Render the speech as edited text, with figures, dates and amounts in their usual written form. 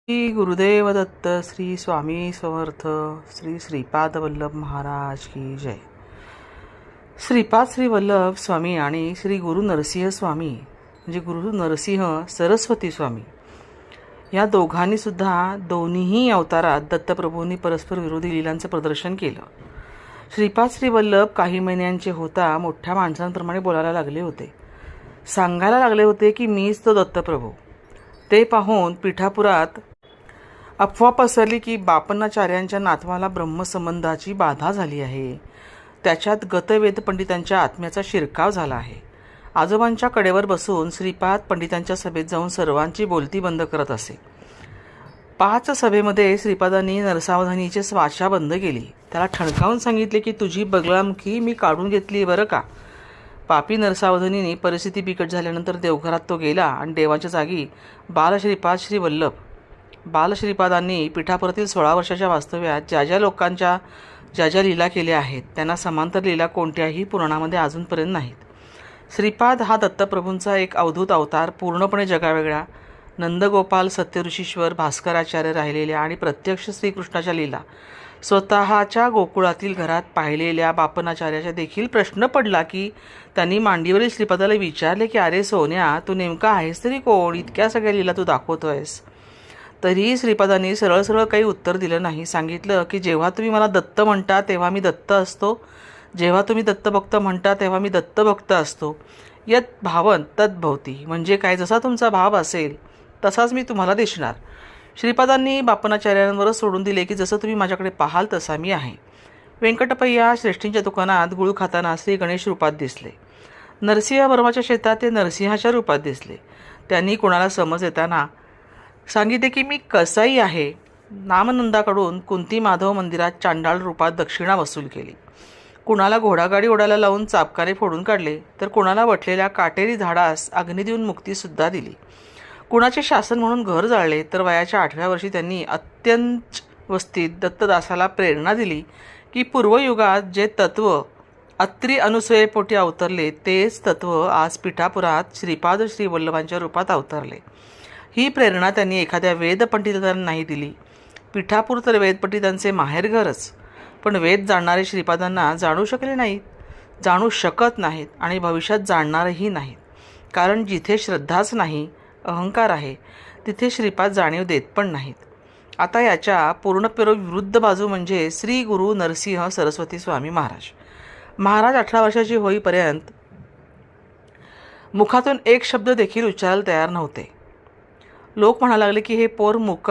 श्री गुरुदेव दत्त श्री स्वामी समर्थ श्री श्रीपाद वल्लभ महाराज की जय. श्रीपाद श्री वल्लभ स्वामी आणि श्री गुरु नरसिंह स्वामी म्हणजे गुरु नरसिंह सरस्वती स्वामी या दोघांनी सुद्धा दोन्हीही अवतारात दत्तप्रभूंनी परस्पर विरोधी लीलांचं प्रदर्शन केलं. श्रीपाद श्री वल्लभ काही महिन्यांचे होता मोठ्या माणसांप्रमाणे बोलायला लागले होते. सांगायला लागले होते की मीच तो दत्तप्रभू. ते पाहून पिठापुरात अफवा पसरली की बापन्नाचार्यांच्या नातवाला ब्रह्मसंबंधाची बाधा झाली आहे. त्याच्यात गतवेद पंडितांच्या आत्म्याचा शिरकाव झाला आहे. आजोबांच्या कडेवर बसून श्रीपाद पंडितांच्या सभेत जाऊन सर्वांची बोलती बंद करत असे. 5 सभेमध्ये श्रीपादांनी नरसावधानीची वाचा बंद केली. त्याला ठणकावून सांगितले की तुझी बगळामुखी मी काढून घेतली बरं का. पापी नरसावधानीने परिस्थिती बिकट झाल्यानंतर देवघरात तो गेला आणि देवाच्या जागी बालश्रीपाद श्री वल्लभ. बालश्रीपादांनी पिठापुरातील 16 वर्षाच्या वास्तव्यात ज्या ज्या लोकांच्या ज्या ज्या लीला केल्या आहेत त्यांना समांतर लीला कोणत्याही पुराणामध्ये अजूनपर्यंत नाहीत. श्रीपाद हा दत्तप्रभूंचा एक अवधूत अवतार, पूर्णपणे जगावेगळा. नंदगोपाल, सत्यऋषीश्वर, भास्कराचार्य राहिलेल्या आणि प्रत्यक्ष श्रीकृष्णाच्या लीला स्वतःच्या गोकुळातील घरात पाहिलेल्या बापनाचार्याचा देखील प्रश्न पडला की त्यांनी मांडीवरील श्रीपादाला विचारले की अरे सोन्या, तू नेमका आहेस तरी कोण? इतक्या सगळ्या लीला तू दाखवतोयस. तरीही श्रीपादांनी सरळ सरळ काही उत्तर दिलं नाही. सांगितलं की जेव्हा तुम्ही मला दत्त म्हणता तेव्हा मी दत्त असतो, जेव्हा तुम्ही दत्तभक्त म्हणता तेव्हा मी दत्तभक्त असतो. यत भावन तद्भवती, म्हणजे काय, जसा तुमचा भाव असेल तसाच मी तुम्हाला दिसणार. श्रीपादांनी बापनाचार्यांवरच सोडून दिले की जसं तुम्ही माझ्याकडे पाहाल तसा मी आहे. व्यंकटपय्या श्रेष्ठींच्या दुकानात गुळ खाताना श्री गणेश रूपात दिसले. नरसिंह वर्माच्या शेतात ते नरसिंहाच्या रूपात दिसले. त्यांनी कोणाला समज येताना सांगितले की मी कसाई आहे. नामनंदाकडून कुंती माधव मंदिरात चांडाळ रूपात दक्षिणा वसूल केली. कुणाला घोडागाडी ओढायला लावून चापकाने फोडून काढले, तर कुणाला वटलेल्या काटेरी झाडास अग्नी देऊन मुक्तीसुद्धा दिली. कुणाचे शासन म्हणून घर जाळले, तर वयाच्या 8व्या वर्षी त्यांनी अत्यंत वस्तीत दत्तदासाला प्रेरणा दिली की पूर्वयुगात जे तत्त्व अत्री अनुसयेपोटी अवतरले तेच तत्त्व आज पिठापुरात श्रीपाद श्री वल्लभांच्या रूपात अवतरले. ही प्रेरणा त्यांनी एखाद्या वेदपंडितांना नाही दिली. पिठापूर तर वेदपंडितांचे माहेरघरच, पण वेद जाणणारे श्रीपादांना जाणू शकले नाहीत, जाणू शकत नाहीत आणि भविष्यात जाणणारही नाहीत. कारण जिथे श्रद्धाच नाही, अहंकार आहे, तिथे श्रीपाद जाणीव देत पण नाहीत. आता याच्या पूर्णपणे विरुद्ध बाजू म्हणजे श्री गुरु नरसिंह सरस्वती स्वामी महाराज. महाराज 18 वर्षाची होईपर्यंत मुखातून एक शब्द देखील उच्चारायला तयार नव्हते. लोक म्हणायला लागले की हे पोर मुका